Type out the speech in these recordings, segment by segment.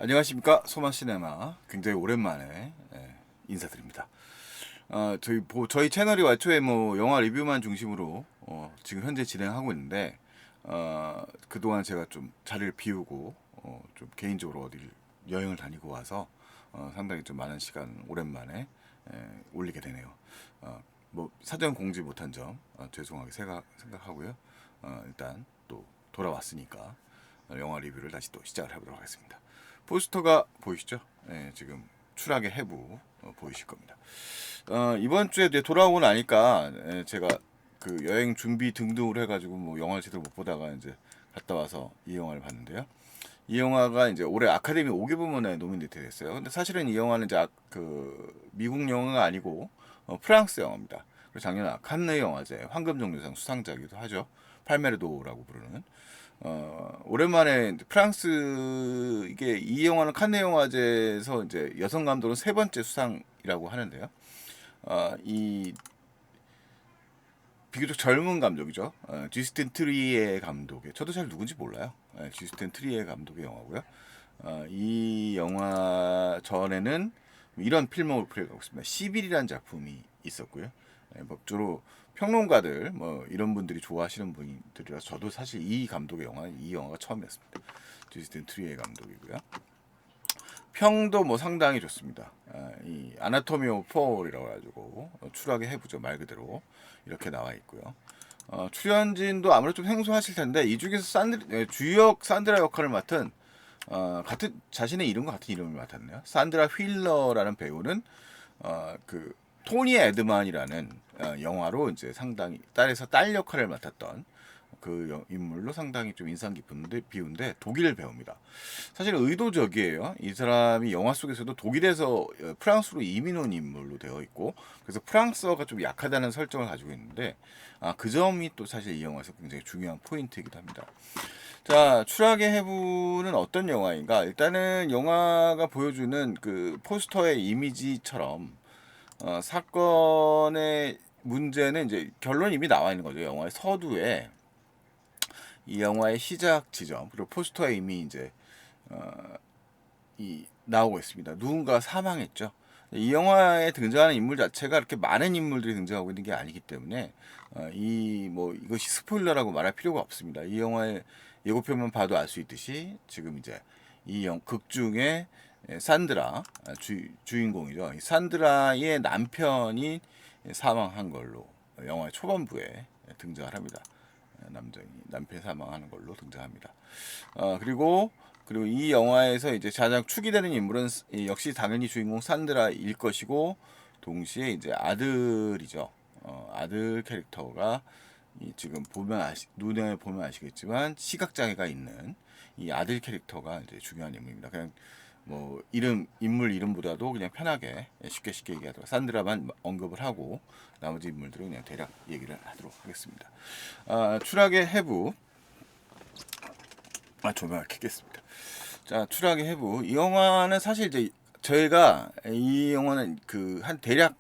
안녕하십니까, 소마시네마. 굉장히 오랜만에 인사드립니다. 저희 채널이 애초에 뭐 영화 리뷰만 중심으로 지금 현재 진행하고 있는데, 그동안 제가 좀 자리를 비우고 좀 개인적으로 어딜 여행을 다니고 와서 상당히 좀 많은 시간 오랜만에 올리게 되네요. 뭐 사전 공지 못한 점 죄송하게 생각하고요. 일단 또 돌아왔으니까 영화 리뷰를 다시 또 시작을 해보도록 하겠습니다. 포스터가 보이시죠? 네, 지금 추락의 해부 보이실 겁니다. 이번 주에 이제 돌아오고 나니까 제가 그 여행 준비 등등으로 해가지고 뭐 영화를 제대로 못 보다가 이제 갔다 와서 이 영화를 봤는데요. 이 영화가 이제 올해 아카데미 5개 부문에 노미네이트 됐어요. 근데 사실은 이 영화는 이제 그 미국 영화가 아니고 프랑스 영화입니다. 그리고 작년 칸네 영화제 황금종려상 수상자이기도 하죠. 팔메르도라고 부르는. 오랜만에 프랑스 이게 이 영화는 칸네 영화제에서 이제 여성 감독은 세 번째 수상이라고 하는데요. 이 비교적 젊은 감독이죠. 주스틴 트리에 감독의 저도 잘 누군지 몰라요. 주스틴 트리에 감독의 영화고요. 이 영화 전에는 이런 필모그래피를 갖고 있습니다. 10일이라는 작품이 있었고요. 뭐 주로 평론가들 뭐 이런 분들이 좋아하시는 분들이라서 저도 사실 이 감독의 이 영화가 처음이었습니다. 주스틴 트리에 감독이고요. 평도 뭐 상당히 좋습니다. 이 아나토미 오브 폴이라고 해가지고 추락의 해부죠, 말 그대로 이렇게 나와 있고요. 출연진도 아무래도 좀 생소하실 텐데 이 중에서 주역 산드라 역할을 맡은 같은 자신의 이름과 같은 이름을 맡았네요. 산드라 휠러라는 배우는 그 토니 에드만이라는 영화로 이제 상당히 딸 역할을 맡았던 그 인물로 상당히 좀 인상 깊은데 비운데 독일 배우입니다. 사실 의도적이에요. 이 사람이 영화 속에서도 독일에서 프랑스로 이민 온 인물로 되어 있고 그래서 프랑스어가 좀 약하다는 설정을 가지고 있는데 그 점이 또 사실 이 영화에서 굉장히 중요한 포인트이기도 합니다. 자, 추락의 해부는 어떤 영화인가? 일단은 영화가 보여주는 그 포스터의 이미지처럼 사건의 문제는 이제 결론이 이미 나와 있는 거죠. 영화의 서두에 이 영화의 시작 지점 그리고 포스터에 이미 이제 나오고 있습니다. 누군가 사망했죠. 이 영화에 등장하는 인물 자체가 그렇게 많은 인물들이 등장하고 있는 게 아니기 때문에 이 뭐 이것이 스포일러라고 말할 필요가 없습니다. 이 영화의 예고편만 봐도 알 수 있듯이 지금 이제 극 중에 산드라 주인공이죠. 이 산드라의 남편이 사망한 걸로 영화의 초반부에 등장을 합니다. 남편이 사망하는 걸로 등장합니다. 그리고 이 영화에서 이제 가장 축이 되는 인물은 역시 당연히 주인공 산드라일 것이고 동시에 이제 아들이죠. 아들 캐릭터가 지금 눈에 보면 아시겠지만 시각 장애가 있는 이 아들 캐릭터가 이제 중요한 인물입니다. 그냥 뭐 인물 이름보다도 그냥 편하게 쉽게 얘기하도록 산드라만 언급을 하고 나머지 인물들은 그냥 대략 얘기를 하도록 하겠습니다. 추락의 해부 조명을 켜겠습니다. 자, 추락의 해부 이 영화는 사실 이제 저희가 이 영화는 그 한 대략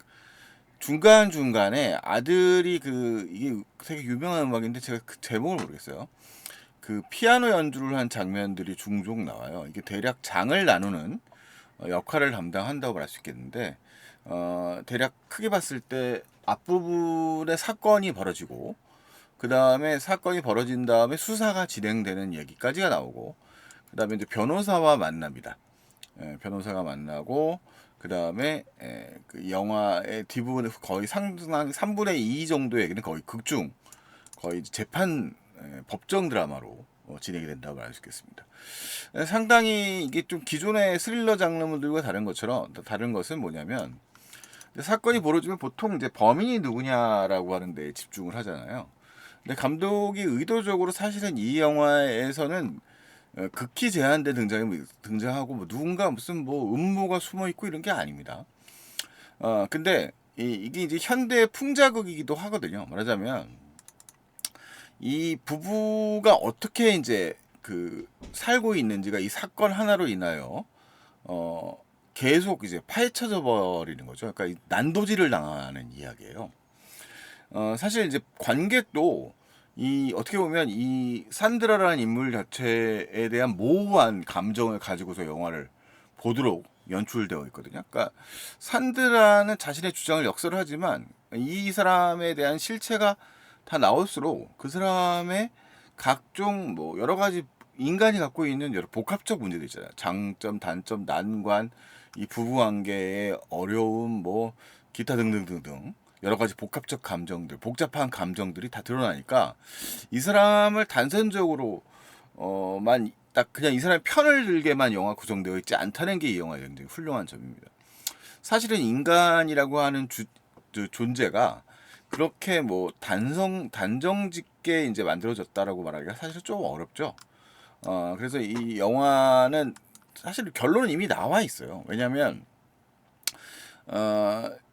중간중간에 아들이 이게 되게 유명한 음악인데 제가 그 제목을 모르겠어요. 그 피아노 연주를 한 장면들이 종종 나와요. 이게 대략 장을 나누는 역할을 담당한다고 말 수 있겠는데 대략 크게 봤을 때 앞부분에 사건이 벌어지고 그 다음에 사건이 벌어진 다음에 수사가 진행되는 얘기까지가 나오고 그 다음에 이제 변호사와 만납니다. 변호사가 만나고 그 다음에 그 영화의 뒷부분에 거의 상당 3분의 2 정도의 얘기는 거의 극중 거의 재판 법정 드라마로 진행이 된다고 알 수 있겠습니다. 상당히 이게 좀 기존의 스릴러 장르들과 다른 것은 뭐냐면 사건이 벌어지면 보통 이제 범인이 누구냐라고 하는데 집중을 하잖아요. 근데 감독이 의도적으로 사실은 이 영화에서는 극히 제한된 등장하고 뭐 누군가 무슨 뭐 음모가 숨어 있고 이런 게 아닙니다. 근데 이게 이제 현대 풍자극이기도 하거든요. 말하자면 이 부부가 어떻게 이제 그 살고 있는지가 이 사건 하나로 인하여 계속 이제 파헤쳐져 버리는 거죠. 그러니까 난도질을 당하는 이야기예요. 사실 이제 관객도 이 어떻게 보면 이 산드라라는 인물 자체에 대한 모호한 감정을 가지고서 영화를 보도록 연출되어 있거든요. 그러니까 산드라는 자신의 주장을 역설하지만 이 사람에 대한 실체가 다 나올수록 그 사람의 각종 뭐 여러 가지 인간이 갖고 있는 여러 복합적 문제들 있잖아요. 장점, 단점, 난관, 이 부부관계의 어려움, 뭐 기타 등등등등 여러 가지 복합적 감정들, 복잡한 감정들이 다 드러나니까 이 사람을 단선적으로 만 딱 그냥 이 사람의 편을 들게만 영화 구성되어 있지 않다는 게 이 영화의 굉장히 훌륭한 점입니다. 사실은 인간이라고 하는 존재가 그렇게 뭐 단정짓게 이제 만들어졌다라고 말하기가 사실 좀 어렵죠. 그래서 이 영화는 사실 결론은 이미 나와 있어요. 왜냐하면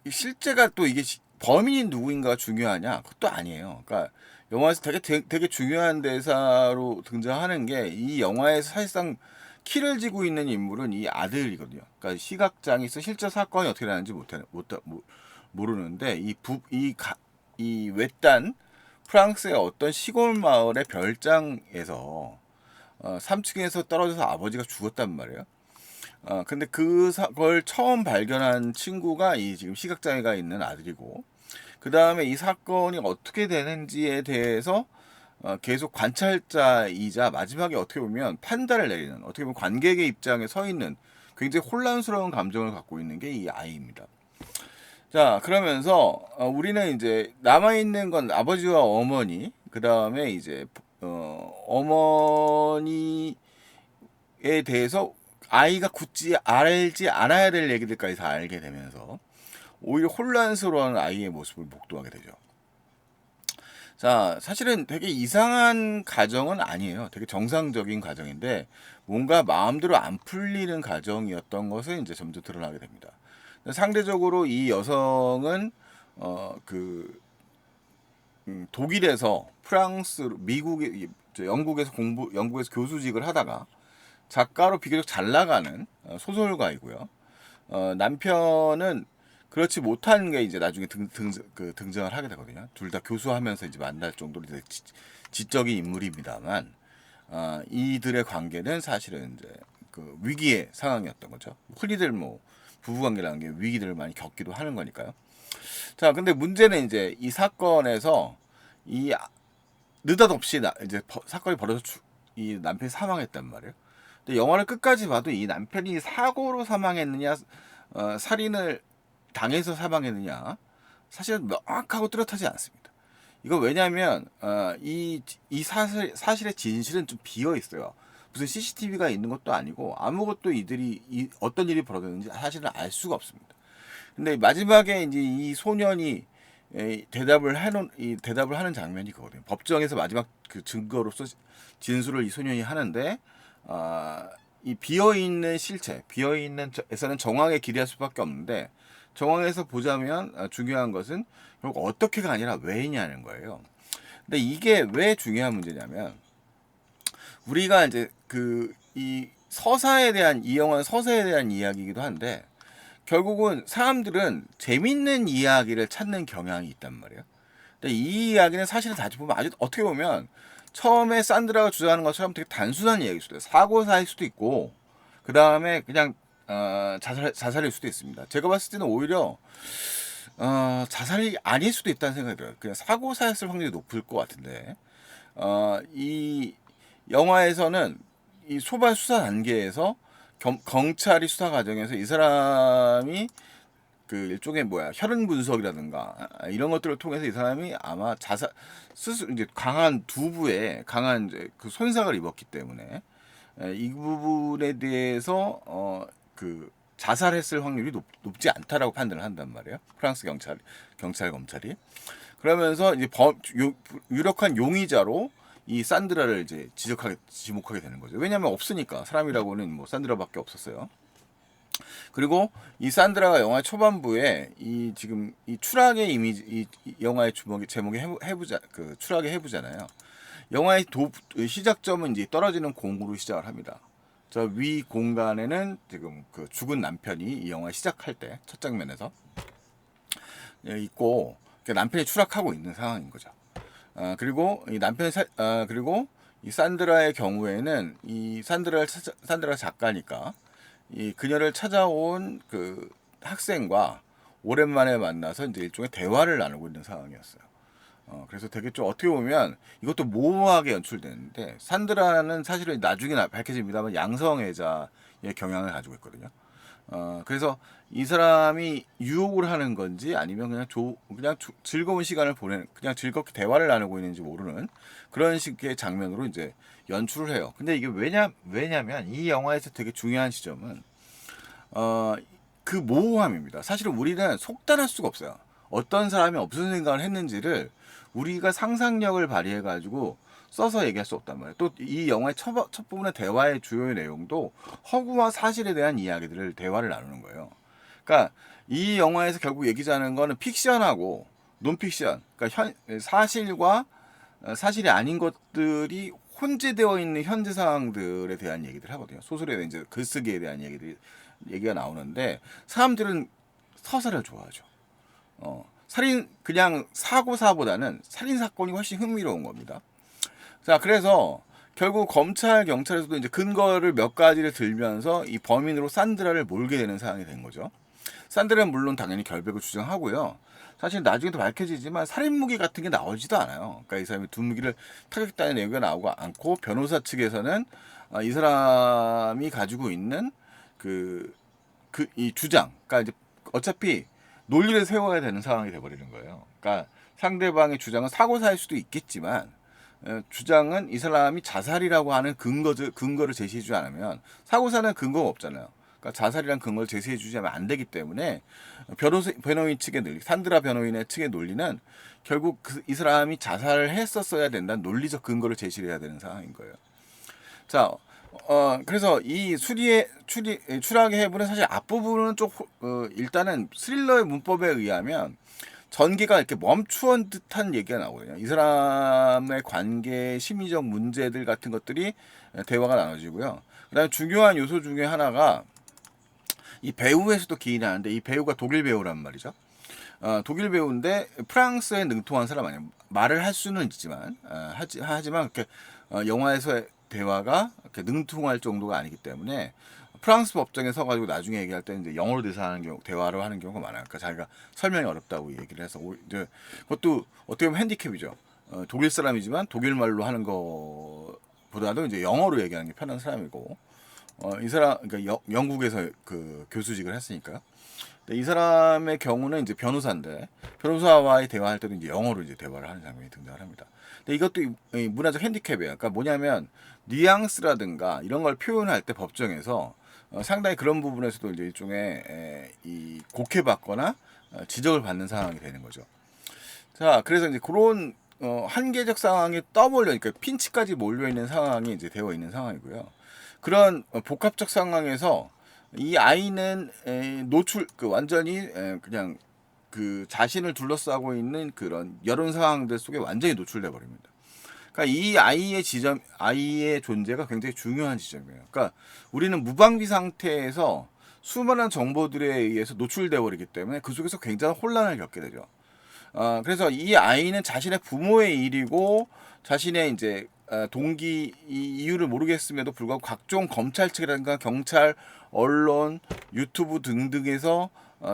이 실제가 또 이게 범인이 누구인가가 중요하냐? 그것도 아니에요. 그러니까 영화에서 되게 중요한 대사로 등장하는 게 이 영화에서 사실상 키를 쥐고 있는 인물은 이 아들이거든요. 그러니까 시각장애 있어 실제 사건이 어떻게 나는지 모르는데 이 외딴 프랑스의 어떤 시골 마을의 별장에서 3층에서 떨어져서 아버지가 죽었단 말이에요. 근데 그걸 처음 발견한 친구가 이 지금 시각장애가 있는 아들이고, 그 다음에 이 사건이 어떻게 되는지에 대해서 계속 관찰자이자 마지막에 어떻게 보면 판단을 내리는, 어떻게 보면 관객의 입장에 서 있는 굉장히 혼란스러운 감정을 갖고 있는 게 이 아이입니다. 자, 그러면서 우리는 이제 남아있는 건 아버지와 어머니, 그 다음에 이제 어머니에 대해서 아이가 굳이 알지 않아야 될 얘기들까지 다 알게 되면서 오히려 혼란스러운 아이의 모습을 목도하게 되죠. 자, 사실은 되게 이상한 가정은 아니에요. 되게 정상적인 가정인데 뭔가 마음대로 안 풀리는 가정이었던 것을 이제 점점 드러나게 됩니다. 상대적으로 이 여성은 독일에서 프랑스, 미국에, 영국에서 교수직을 하다가 작가로 비교적 잘 나가는 소설가이고요. 남편은 그렇지 못한 게 이제 나중에 등장을 하게 되거든요. 둘 다 교수하면서 이제 만날 정도로 지적인 인물입니다만, 이들의 관계는 사실은 이제 그 위기의 상황이었던 거죠. 흔히들 뭐 부부관계라는 게 위기들을 많이 겪기도 하는 거니까요. 자, 근데 문제는 이제 이 사건에서 이 느닷없이 이제 사건이 벌어져 이 남편이 사망했단 말이에요. 근데 영화를 끝까지 봐도 이 남편이 사고로 사망했느냐, 살인을 당해서 사망했느냐, 사실은 명확하고 뚜렷하지 않습니다. 이거 왜냐하면 이 사실의 진실은 좀 비어 있어요. 무슨 CCTV가 있는 것도 아니고 아무것도 어떤 일이 벌어졌는지 사실은 알 수가 없습니다. 근데 마지막에 이제 이 소년이 대답을 하는 장면이 그거든요. 법정에서 마지막 그 증거로서 진술을 이 소년이 하는데, 이 비어있는 실체, 비어있는에서는 정황에 기대할 수밖에 없는데, 정황에서 보자면 중요한 것은 결국 어떻게가 아니라 왜냐는 거예요. 근데 이게 왜 중요한 문제냐면, 우리가 이제 이 영화는 서사에 대한 이야기이기도 한데, 결국은 사람들은 재밌는 이야기를 찾는 경향이 있단 말이에요. 근데 이 이야기는 사실은 다시 보면 아주 어떻게 보면 처음에 산드라가 주장하는 것처럼 되게 단순한 이야기일 수도 있어요. 사고사일 수도 있고, 그 다음에 그냥 자살일 수도 있습니다. 제가 봤을 때는 오히려 자살이 아닐 수도 있다는 생각이 들어요. 그냥 사고사였을 확률이 높을 것 같은데, 이 영화에서는 이 소반 수사 단계에서 경찰이 수사 과정에서 이 사람이 그 일종의 혈흔 분석이라든가 이런 것들을 통해서 이 사람이 아마 스스로 이제 강한 두부에 강한 이제 그 손상을 입었기 때문에 이 부분에 대해서 자살했을 확률이 높지 않다라고 판단을 한단 말이에요. 프랑스 경찰 검찰이. 그러면서 이제 유력한 용의자로 이 산드라를 이제 지목하게 되는 거죠. 왜냐하면 없으니까, 사람이라고는 뭐 산드라밖에 없었어요. 그리고 이 산드라가 영화 초반부에 지금 이 추락의 이미지, 이 영화의 제목이 추락의 해부잖아요. 영화의 시작점은 이제 떨어지는 공구로 시작을 합니다. 저 위 공간에는 지금 그 죽은 남편이 이 영화 시작할 때 첫 장면에서 있고, 남편이 추락하고 있는 상황인 거죠. 그리고 이 남편이 그리고 이 산드라의 경우에는 이 산드라 작가니까 이 그녀를 찾아온 그 학생과 오랜만에 만나서 이제 일종의 대화를 나누고 있는 상황이었어요. 그래서 되게 좀 어떻게 보면 이것도 모호하게 연출되는데 산드라는 사실은 나중에 밝혀집니다만 양성애자의 경향을 가지고 있거든요. 그래서 이 사람이 유혹을 하는 건지 아니면 그냥 즐거운 시간을 그냥 즐겁게 대화를 나누고 있는지 모르는 그런 식의 장면으로 이제 연출을 해요. 근데 이게 왜냐면 이 영화에서 되게 중요한 지점은 어, 그 모호함입니다. 사실은 우리는 속단할 수가 없어요. 어떤 사람이 무슨 생각을 했는지를 우리가 상상력을 발휘해 가지고 써서 얘기할 수 없단 말이에요. 또 이 영화의 첫 부분의 대화의 주요 내용도 허구와 사실에 대한 이야기들을 대화를 나누는 거예요. 그러니까 이 영화에서 결국 얘기하는 거는 픽션하고 논픽션, 그러니까 사실과 사실이 아닌 것들이 혼재되어 있는 현재 상황들에 대한 얘기들 하거든요. 소설에 대한 이제 글쓰기에 대한 얘기가 나오는데 사람들은 서사를 좋아하죠. 그냥 사고사보다는 살인 사건이 훨씬 흥미로운 겁니다. 자, 그래서 결국 경찰에서도 이제 근거를 몇 가지를 들면서 이 범인으로 산드라를 몰게 되는 상황이 된 거죠. 산드라는 물론 당연히 결백을 주장하고요. 사실 나중에도 밝혀지지만 살인 무기 같은 게 나오지도 않아요. 그러니까 이 사람이 두 무기를 타격했다는 얘기가 나오고 않고 변호사 측에서는 이 사람이 가지고 있는 이 주장, 그러니까 이제 어차피 논리를 세워야 되는 상황이 돼버리는 거예요. 그러니까 상대방의 주장은 사고사일 수도 있겠지만 주장은 이 사람이 자살이라고 하는 근거를 제시해주지 않으면 사고사는 근거가 없잖아요. 그러니까 자살이란 근거를 제시해주지 않으면 안 되기 때문에 변호인 측의 논리, 산드라 변호인의 측의 논리는 결국 이 사람이 자살을 했었어야 된다는 논리적 근거를 제시를 해야 되는 상황인 거예요. 자, 그래서 이 추락의 해부는 사실 앞부분은 일단은 스릴러의 문법에 의하면 전개가 이렇게 멈추은 듯한 얘기가 나오거든요. 이 사람의 관계, 심리적 문제들 같은 것들이 대화가 나눠지고요. 그다음에 중요한 요소 중에 하나가 이 배우에서도 기인이 하는데 이 배우가 독일 배우란 말이죠. 독일 배우인데 프랑스에 능통한 사람 아니에요. 말을 할 수는 있지만 하지만 그렇게 영화에서의 대화가 이렇게 능통할 정도가 아니기 때문에 프랑스 법정에 서가지고 나중에 얘기할 때는 이제 영어로 대화로 하는 경우가 많아요. 그러니까 자기가 설명이 어렵다고 얘기를 해서 이제 그것도 어떻게 보면 핸디캡이죠. 독일 사람이지만 독일 말로 하는 거보다도 이제 영어로 얘기하는 게 편한 사람이고, 이 사람 그러니까 영국에서 그 교수직을 했으니까요. 이 사람의 경우는 이제 변호사인데 변호사와의 대화할 때도 이제 영어로 이제 대화를 하는 장면이 등장을 합니다. 근데 이것도 이 문화적 핸디캡이에요. 그러니까 뭐냐면 뉘앙스라든가 이런 걸 표현할 때 법정에서 상당히 그런 부분에서도 이제 일종의 이 곡해받거나 지적을 받는 상황이 되는 거죠. 자, 그래서 이제 그런 한계적 상황이 떠몰려, 그러니까 핀치까지 몰려 있는 상황이 이제 되어 있는 상황이고요. 그런 복합적 상황에서 이 아이는 완전히 그냥 그 자신을 둘러싸고 있는 그런 여론 상황들 속에 완전히 노출돼 버립니다. 그러니까 이 아이의 존재가 굉장히 중요한 지점이에요. 그러니까 우리는 무방비 상태에서 수많은 정보들에 의해서 노출돼 버리기 때문에 그 속에서 굉장한 혼란을 겪게 되죠. 그래서 이 아이는 자신의 부모의 일이고 자신의 이제 이유를 모르겠음에도 불구하고 각종 검찰 측이라든가 경찰, 언론, 유튜브 등등에서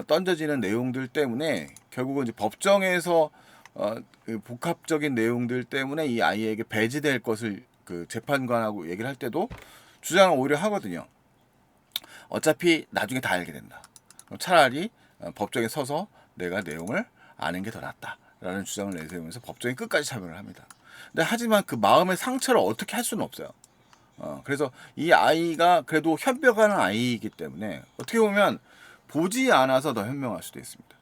던져지는 내용들 때문에 결국은 이제 법정에서 그 복합적인 내용들 때문에 이 아이에게 배제될 것을 그 재판관하고 얘기를 할 때도 주장을 오히려 하거든요. 어차피 나중에 다 알게 된다. 차라리 법정에 서서 내가 내용을 아는 게 더 낫다라는 주장을 내세우면서 법정에 끝까지 참여를 합니다. 근데 하지만 그 마음의 상처를 어떻게 할 수는 없어요. 그래서 이 아이가 그래도 현명한 아이이기 때문에 어떻게 보면 보지 않아서 더 현명할 수도 있습니다.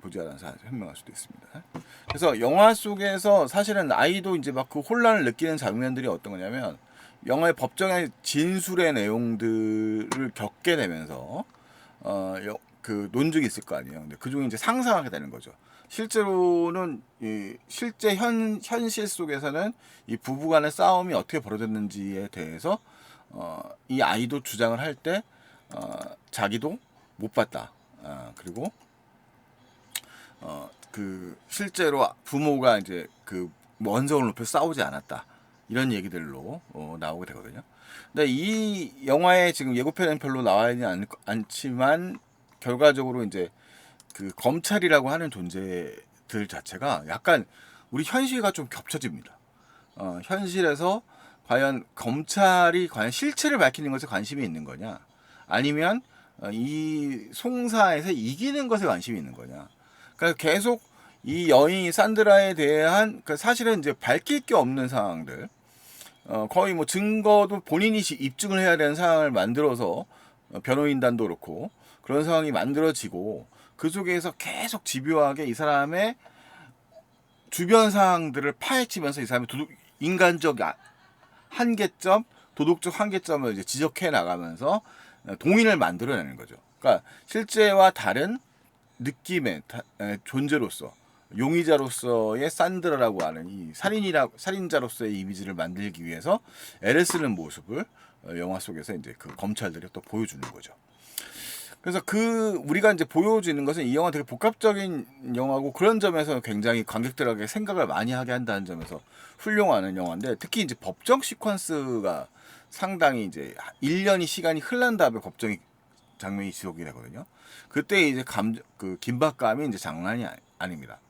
보지 않아서 현명할 수도 있습니다. 그래서 영화 속에서 사실은 아이도 이제 막 그 혼란을 느끼는 장면들이 어떤 거냐면 영화의 법정의 진술의 내용들을 겪게 되면서 그 논증이 있을 거 아니에요. 근데 그중에 이제 상상하게 되는 거죠. 실제로는 실제 현실 속에서는 이 부부간의 싸움이 어떻게 벌어졌는지에 대해서 이 아이도 주장을 할 때 자기도 못 봤다. 그리고 그 실제로 부모가 이제 그 뭐 언성을 높여 싸우지 않았다. 이런 얘기들로 나오게 되거든요. 근데 이 영화에 지금 예고편은 별로 나와있지 않지만 결과적으로 이제 그 검찰이라고 하는 존재들 자체가 약간 우리 현실과 좀 겹쳐집니다. 현실에서 과연 검찰이 과연 실체를 밝히는 것에 관심이 있는 거냐, 아니면 이 송사에서 이기는 것에 관심이 있는 거냐. 그러니까 계속 이 여인 산드라에 대한 사실은 이제 밝힐 게 없는 상황들, 거의 뭐 증거도 본인이 입증을 해야 되는 상황을 만들어서 변호인단도 그렇고 그런 상황이 만들어지고 그 속에서 계속 집요하게 이 사람의 주변 상황들을 파헤치면서 이 사람의 인간적 한계점, 도덕적 한계점을 이제 지적해 나가면서 동인을 만들어내는 거죠. 그러니까 실제와 다른 느낌의 존재로서, 용의자로서의 산드라라고 하는 이 살인자로서의 이미지를 만들기 위해서 애를 쓰는 모습을 영화 속에서 이제 그 검찰들이 또 보여주는 거죠. 그래서 우리가 이제 보여주는 것은 이 영화 되게 복합적인 영화고, 그런 점에서 굉장히 관객들에게 생각을 많이 하게 한다는 점에서 훌륭한 영화인데, 특히 이제 법정 시퀀스가 상당히 이제 1년이 시간이 흘른 다음에 법정 장면이 지속이 되거든요. 그때 이제 그 긴박감이 이제 장난이 아닙니다.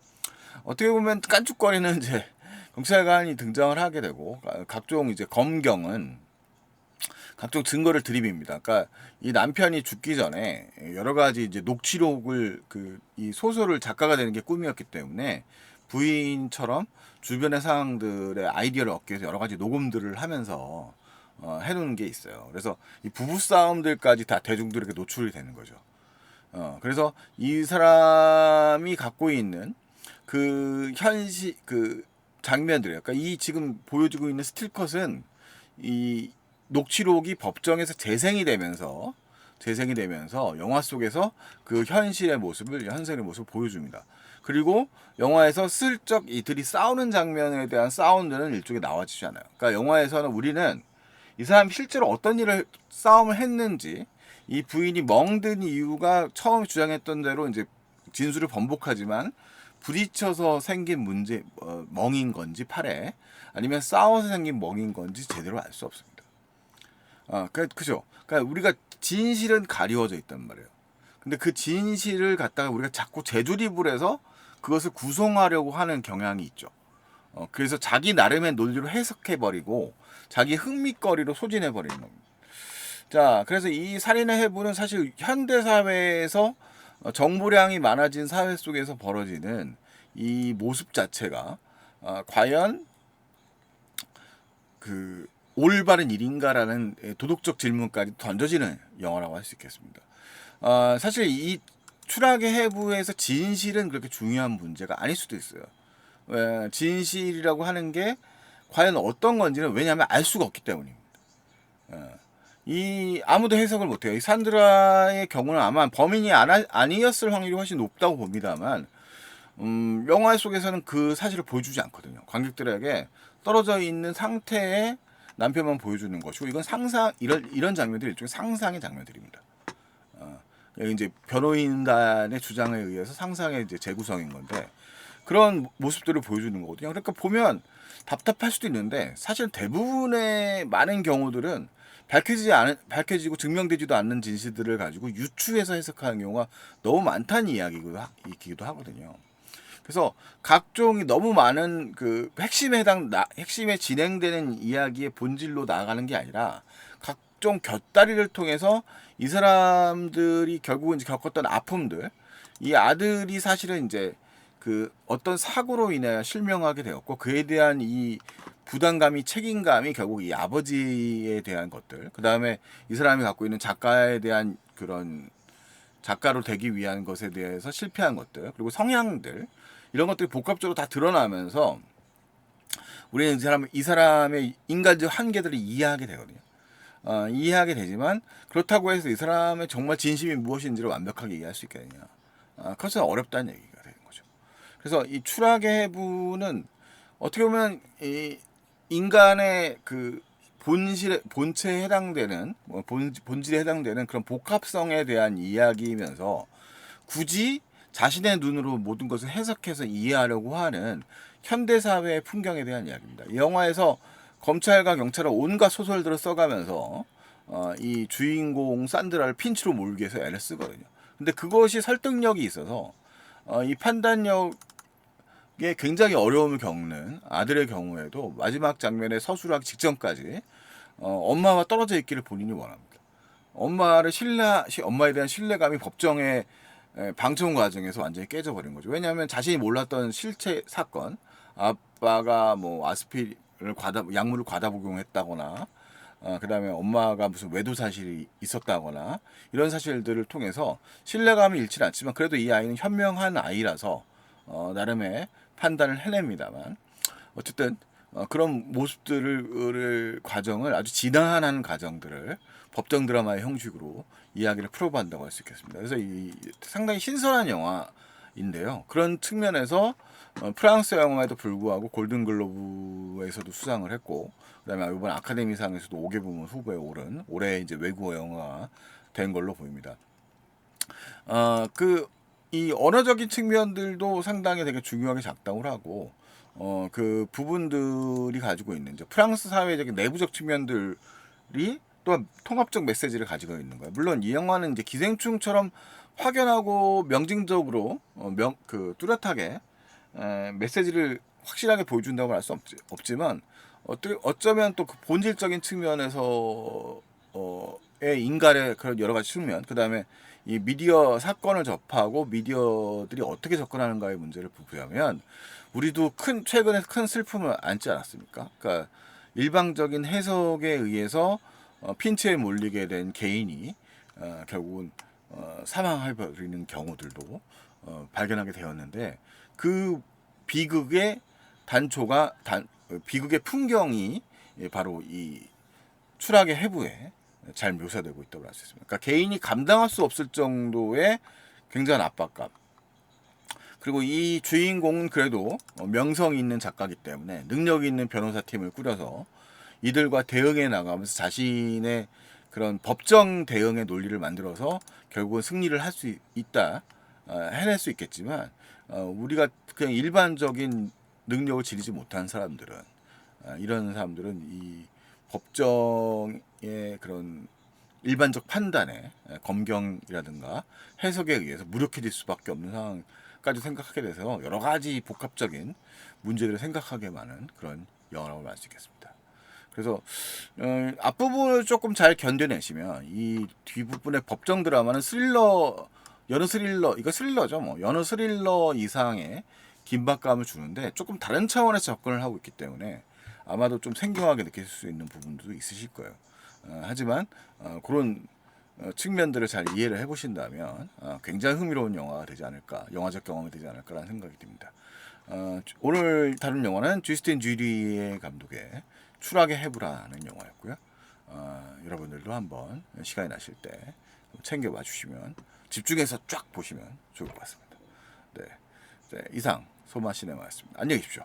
어떻게 보면 깐죽거리는 이제 경찰관이 등장을 하게 되고, 각종 이제 검경은 각종 증거를 들이밉니다. 그러니까 이 남편이 죽기 전에 여러 가지 이제 녹취록을 이 소설을 작가가 되는 게 꿈이었기 때문에 부인처럼 주변의 상황들의 아이디어를 얻기 위해서 여러 가지 녹음들을 하면서 해놓은 게 있어요. 그래서 이 부부 싸움들까지 다 대중들에게 노출이 되는 거죠. 그래서 이 사람이 갖고 있는 그 장면들, 그러니까 이 지금 보여주고 있는 스틸컷은 이 녹취록이 법정에서 재생이 되면서 영화 속에서 그 현실의 모습을 보여줍니다. 그리고 영화에서 슬쩍 이들이 싸우는 장면에 대한 사운드는 일종의 나와주지 않아요. 그러니까 영화에서는 우리는 이 사람이 실제로 어떤 싸움을 했는지, 이 부인이 멍든 이유가 처음 주장했던 대로 이제 진술을 번복하지만 부딪혀서 생긴 문제, 멍인 건지 팔에, 아니면 싸워서 생긴 멍인 건지 제대로 알 수 없습니다. 그죠? 그러니까 우리가 진실은 가리워져 있단 말이에요. 근데 그 진실을 갖다가 우리가 자꾸 재조립을 해서 그것을 구성하려고 하는 경향이 있죠. 그래서 자기 나름의 논리로 해석해버리고 자기 흥미거리로 소진해버리는 겁니다. 자, 그래서 이 살인의 해부는 사실 현대사회에서 정보량이 많아진 사회 속에서 벌어지는 이 모습 자체가 과연 그 올바른 일인가라는 도덕적 질문까지 던져지는 영화라고 할 수 있겠습니다. 사실 이 추락의 해부에서 진실은 그렇게 중요한 문제가 아닐 수도 있어요. 진실이라고 하는 게 과연 어떤 건지는, 왜냐하면 알 수가 없기 때문입니다. 아무도 해석을 못해요. 이 산드라의 경우는 아마 범인이 아니었을 확률이 훨씬 높다고 봅니다만, 영화 속에서는 그 사실을 보여주지 않거든요. 관객들에게 떨어져 있는 상태의 남편만 보여주는 것이고, 이건 이런 장면들이 일종의 상상의 장면들입니다. 이제 변호인단의 주장에 의해서 상상의 이제 재구성인 건데, 그런 모습들을 보여주는 거거든요. 그러니까 보면 답답할 수도 있는데, 사실 대부분의 많은 경우들은 밝혀지고 증명되지도 않는 진실들을 가지고 유추해서 해석하는 경우가 너무 많다는 이야기이기도 하거든요. 그래서 각종이 너무 많은 핵심에 진행되는 이야기의 본질로 나아가는 게 아니라, 각종 곁다리를 통해서 이 사람들이 결국은 이제 겪었던 아픔들, 이 아들이 사실은 이제 어떤 사고로 인해 실명하게 되었고, 그에 대한 이 부담감이, 책임감이 결국 이 아버지에 대한 것들, 그 다음에 이 사람이 갖고 있는 작가에 대한 그런 작가로 되기 위한 것에 대해서 실패한 것들, 그리고 성향들, 이런 것들이 복합적으로 다 드러나면서 우리는 이 사람의 인간적 한계들을 이해하게 되거든요. 이해하게 되지만, 그렇다고 해서 이 사람의 정말 진심이 무엇인지를 완벽하게 이해할 수 있겠느냐. 그것은 어렵다는 얘기가 되는 거죠. 그래서 이 추락의 해부는 어떻게 보면 이 인간의 본체에 해당되는, 본질에 해당되는 그런 복합성에 대한 이야기이면서, 굳이 자신의 눈으로 모든 것을 해석해서 이해하려고 하는 현대 사회의 풍경에 대한 이야기입니다. 이 영화에서 검찰과 경찰은 온갖 소설들을 써가면서 이 주인공 산드라를 핀치로 몰기 위해서 애를 쓰거든요. 근데 그것이 설득력이 있어서 이 판단력에 굉장히 어려움을 겪는 아들의 경우에도 마지막 장면에 서술하기 직전까지 엄마와 떨어져 있기를 본인이 원합니다. 엄마에 대한 신뢰감이 법정의 방청 과정에서 완전히 깨져버린 거죠. 왜냐하면 자신이 몰랐던 실체 사건, 아빠가 뭐 아스피린을 약물을 과다 복용했다거나, 그다음에 엄마가 무슨 외도 사실이 있었다거나 이런 사실들을 통해서 신뢰감이 잃지는 않지만 그래도 이 아이는 현명한 아이라서 나름의 판단을 해냅니다만 어쨌든 그런 모습들을 과정을 아주 지난한 과정들을 법정 드라마의 형식으로 이야기를 풀어본다고 할 수 있겠습니다. 그래서 이 상당히 신선한 영화인데요. 그런 측면에서 프랑스 영화에도 불구하고 골든글로브에서도 수상을 했고, 그다음에 이번 아카데미상에서도 5개 부문 후보에 오른 올해 이제 외국어 영화가 된 걸로 보입니다. 이 언어적인 측면들도 상당히 되게 중요하게 작동을 하고, 그 부분들이 가지고 있는 이제 프랑스 사회적인 내부적 측면들이 또한 통합적 메시지를 가지고 있는 거예요. 물론 이 영화는 이제 기생충처럼 확연하고 명징적으로 뚜렷하게 메시지를 확실하게 보여준다고 할 수 없지만 어쩌면 또 그 본질적인 측면에서 의 인간의 그런 여러 가지 측면, 그 다음에 이 미디어 사건을 접하고 미디어들이 어떻게 접근하는가의 문제를 보자면 우리도 최근에 큰 슬픔을 안지 않았습니까? 그러니까 일방적인 해석에 의해서 핀치에 몰리게 된 개인이 결국은 사망해버리는 경우들도 발견하게 되었는데 그 비극의 비극의 풍경이 바로 이 추락의 해부에 잘 묘사되고 있다고 할 수 있습니다. 그러니까 개인이 감당할 수 없을 정도의 굉장한 압박감. 그리고 이 주인공은 그래도 명성이 있는 작가이기 때문에 능력이 있는 변호사팀을 꾸려서 이들과 대응해 나가면서 자신의 그런 법정 대응의 논리를 만들어서 결국은 승리를 할 수 있다, 해낼 수 있겠지만 우리가 그냥 일반적인 능력을 지니지 못한 사람들은 이런 사람들은 이 법정의 그런 일반적 판단에 검경이라든가 해석에 의해서 무력해질 수밖에 없는 상황까지 생각하게 돼서 여러 가지 복합적인 문제들을 생각하게 많은 그런 영화라고 말 수 있겠습니다. 그래서 앞부분을 조금 잘 견뎌내시면 이 뒷부분의 법정 드라마는 여느 스릴러, 이거 스릴러죠, 뭐 여느 스릴러 이상의 긴박감을 주는데 조금 다른 차원에서 접근을 하고 있기 때문에 아마도 좀 생경하게 느낄 수 있는 부분도 있으실 거예요. 하지만 그런 측면들을 잘 이해를 해보신다면 굉장히 흥미로운 영화가 되지 않을까, 영화적 경험이 되지 않을까라는 생각이 듭니다. 오늘 다룬 영화는 주스틴 주리의 감독의 추락의 해부라는 영화였고요. 여러분들도 한번 시간이 나실 때 챙겨봐 주시면, 집중해서 쫙 보시면 좋을 것 같습니다. 네, 이상 소마 시네마였습니다. 안녕히 계십시오.